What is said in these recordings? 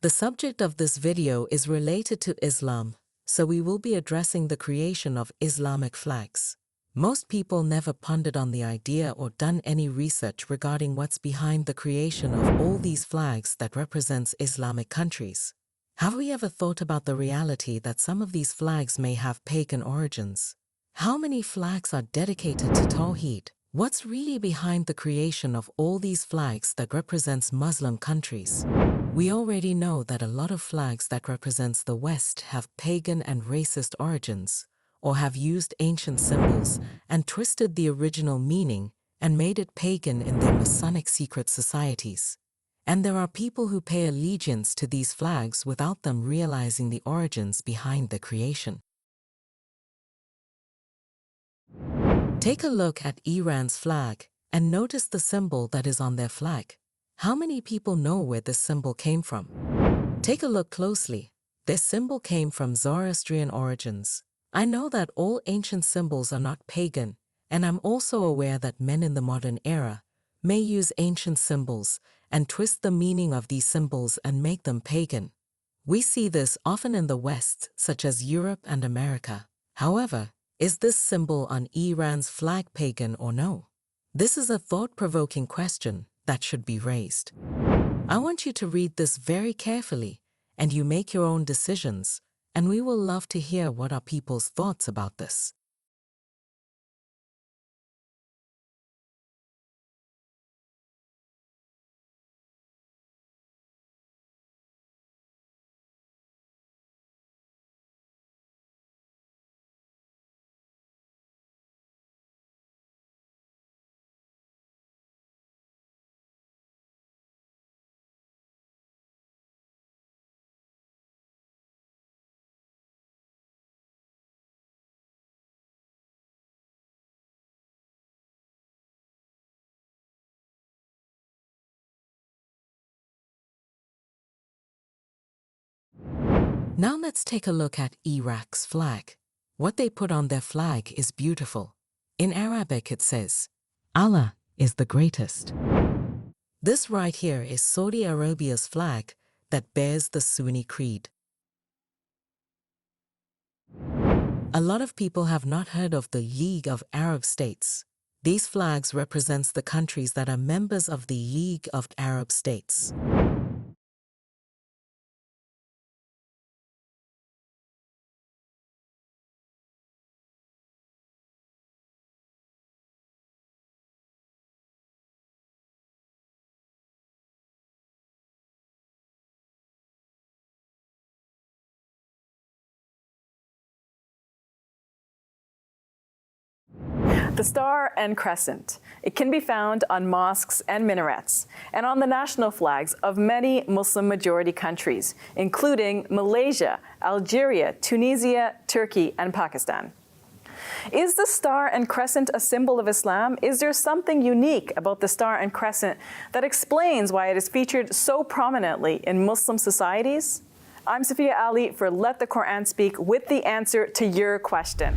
The subject of this video is related to Islam, so we will be addressing the creation of Islamic flags. Most people never pondered on the idea or done any research regarding what's behind the creation of all these flags that represents Islamic countries. Have we ever thought about the reality that some of these flags may have pagan origins? How many flags are dedicated to Tawheed? What's really behind the creation of all these flags that represents Muslim countries? We already know that a lot of flags that represents the West have pagan and racist origins, or have used ancient symbols and twisted the original meaning and made it pagan in their Masonic secret societies. And there are people who pay allegiance to these flags without them realizing the origins behind the creation. Take a look at Iran's flag and notice the symbol that is on their flag. How many people know where this symbol came from? Take a look closely. This symbol came from Zoroastrian origins. I know that all ancient symbols are not pagan, and I'm also aware that men in the modern era may use ancient symbols and twist the meaning of these symbols and make them pagan. We see this often in the West, such as Europe and America. However, is this symbol on Iran's flag pagan or no? This is a thought-provoking question that should be raised. I want you to read this very carefully, and you make your own decisions, and we will love to hear what are people's thoughts about this. Now let's take a look at Iraq's flag. What they put on their flag is beautiful. In Arabic it says, Allah is the greatest. This right here is Saudi Arabia's flag that bears the Sunni creed. A lot of people have not heard of the League of Arab States. These flags represents the countries that are members of the League of Arab States. The star and crescent. It can be found on mosques and minarets, and on the national flags of many Muslim-majority countries, including Malaysia, Algeria, Tunisia, Turkey, and Pakistan. Is the star and crescent a symbol of Islam? Is there something unique about the star and crescent that explains why it is featured so prominently in Muslim societies? I'm Safiya Ali for Let the Qur'an Speak with the answer to your question.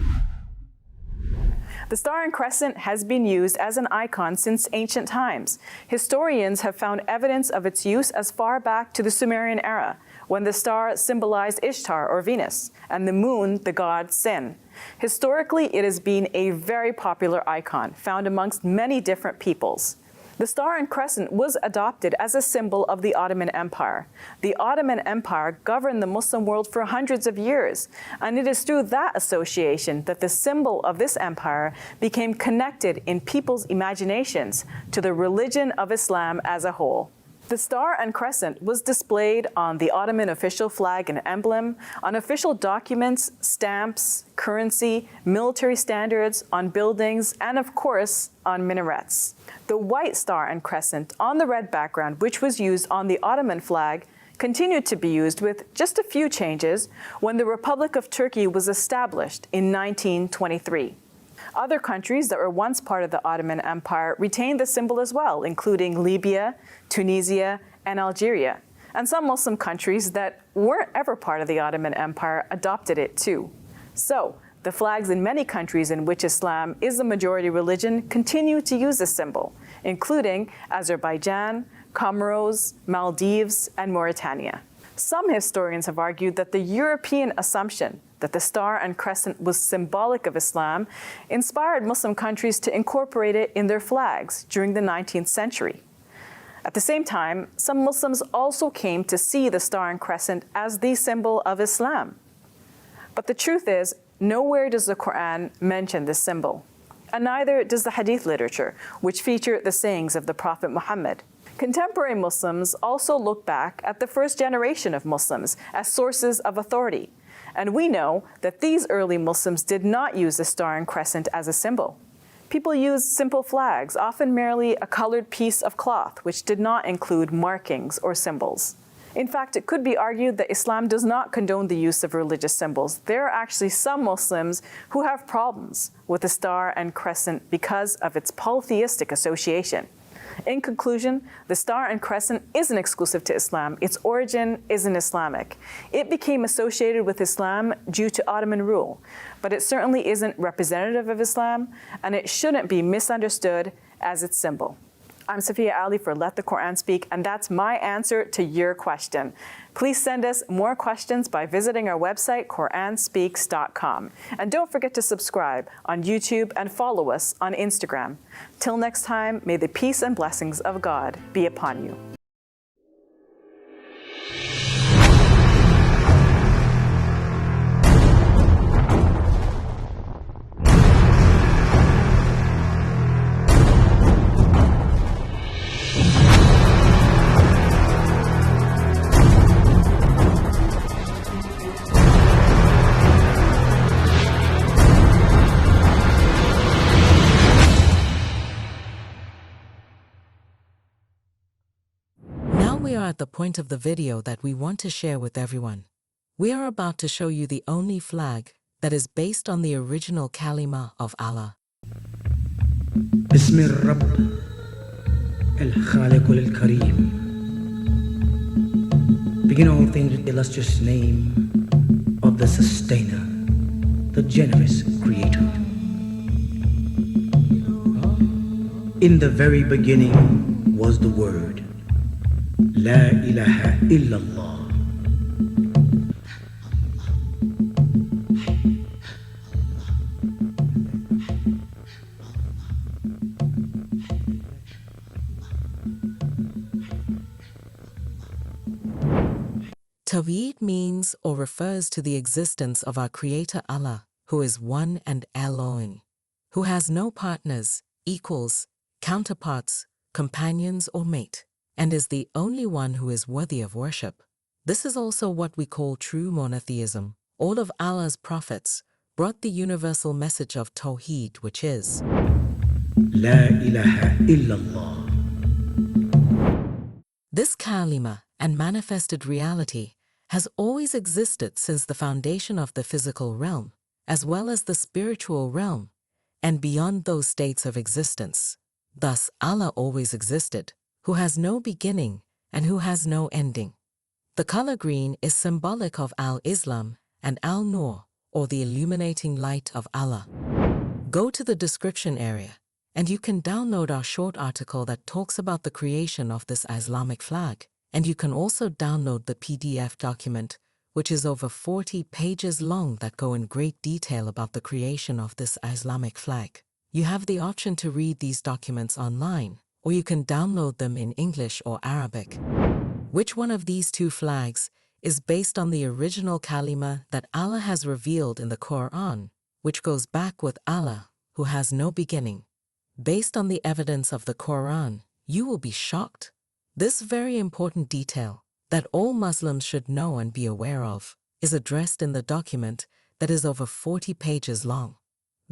The star and crescent has been used as an icon since ancient times. Historians have found evidence of its use as far back to the Sumerian era, when the star symbolized Ishtar or Venus, and the moon the god Sin. Historically, it has been a very popular icon, found amongst many different peoples. The star and crescent was adopted as a symbol of the Ottoman Empire. The Ottoman Empire governed the Muslim world for hundreds of years, and it is through that association that the symbol of this empire became connected in people's imaginations to the religion of Islam as a whole. The star and crescent was displayed on the Ottoman official flag and emblem, on official documents, stamps, currency, military standards, on buildings, and of course, on minarets. The white star and crescent on the red background, which was used on the Ottoman flag, continued to be used with just a few changes when the Republic of Turkey was established in 1923. Other countries that were once part of the Ottoman Empire retained the symbol as well, including Libya, Tunisia, and Algeria. And some Muslim countries that weren't ever part of the Ottoman Empire adopted it too. So, the flags in many countries in which Islam is the majority religion continue to use this symbol, including Azerbaijan, Comoros, Maldives, and Mauritania. Some historians have argued that the European assumption that the star and crescent was symbolic of Islam inspired Muslim countries to incorporate it in their flags during the 19th century. At the same time, some Muslims also came to see the star and crescent as the symbol of Islam. But the truth is, nowhere does the Qur'an mention this symbol, and neither does the Hadith literature, which feature the sayings of the Prophet Muhammad. Contemporary Muslims also look back at the first generation of Muslims as sources of authority, and we know that these early Muslims did not use the star and crescent as a symbol. People used simple flags, often merely a colored piece of cloth, which did not include markings or symbols. In fact, it could be argued that Islam does not condone the use of religious symbols. There are actually some Muslims who have problems with the star and crescent because of its polytheistic association. In conclusion, the star and crescent isn't exclusive to Islam. Its origin isn't Islamic. It became associated with Islam due to Ottoman rule, but it certainly isn't representative of Islam, and it shouldn't be misunderstood as its symbol. I'm Safiya Ali for Let the Qur'an Speak, and that's my answer to your question. Please send us more questions by visiting our website, QuranSpeaks.com. And don't forget to subscribe on YouTube and follow us on Instagram. Till next time, may the peace and blessings of God be upon you. We are at the point of the video that we want to share with everyone. We are about to show you the only flag that is based on the original Kalima of Allah. بسم الرب الخالق الكريم. Begin all things with the illustrious name of the Sustainer, the generous Creator. In the very beginning was the Word. La ilaha illallah. Tawheed means or refers to the existence of our Creator Allah, who is one and alone, who has no partners, equals, counterparts, companions or mate, and is the only one who is worthy of worship. This is also what we call true monotheism. All of Allah's prophets brought the universal message of Tawheed, which is La ilaha illallah. This Kalima and manifested reality has always existed since the foundation of the physical realm, as well as the spiritual realm, and beyond those states of existence. Thus, Allah always existed, who has no beginning and who has no ending. The color green is symbolic of Al-Islam and Al-Nur, or the illuminating light of Allah. Go to the description area, and you can download our short article that talks about the creation of this Islamic flag. And you can also download the PDF document, which is over 40 pages long that go in great detail about the creation of this Islamic flag. You have the option to read these documents online, or you can download them in English or Arabic. Which one of these two flags is based on the original Kalima that Allah has revealed in the Qur'an, which goes back with Allah, who has no beginning? Based on the evidence of the Qur'an, you will be shocked. This very important detail that all Muslims should know and be aware of is addressed in the document that is over 40 pages long.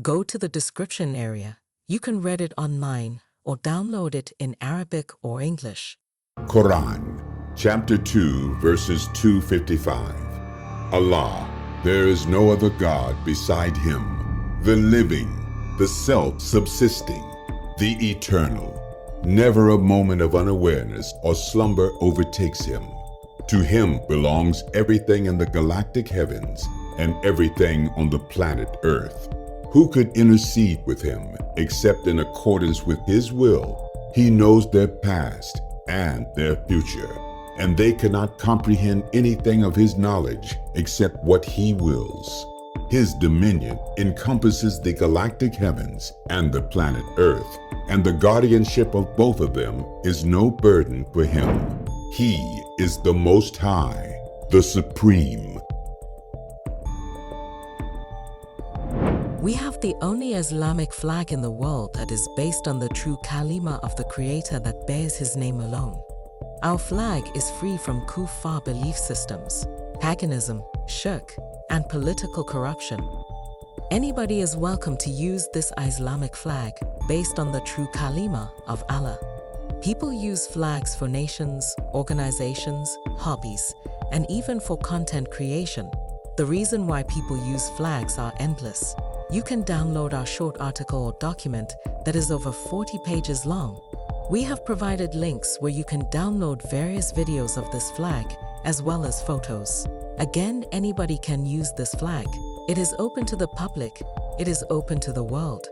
Go to the description area. You can read it online or download it in Arabic or English. Quran, chapter 2, verses 255. Allah, there is no other God beside Him, the living, the self-subsisting, the eternal. Never a moment of unawareness or slumber overtakes Him. To Him belongs everything in the galactic heavens and everything on the planet Earth. Who could intercede with Him except in accordance with His will? He knows their past and their future, and they cannot comprehend anything of his knowledge except what he wills. His dominion encompasses the galactic heavens and the planet Earth, and the guardianship of both of them is no burden for him. He is the Most High, the Supreme. We have the only Islamic flag in the world that is based on the true Kalima of the Creator that bears his name alone. Our flag is free from kuffar belief systems, paganism, shirk, and political corruption. Anybody is welcome to use this Islamic flag based on the true Kalima of Allah. People use flags for nations, organizations, hobbies, and even for content creation. The reason why people use flags are endless. You can download our short article or document that is over 40 pages long. We have provided links where you can download various videos of this flag as well as photos. Again, anybody can use this flag. It is open to the public. It is open to the world.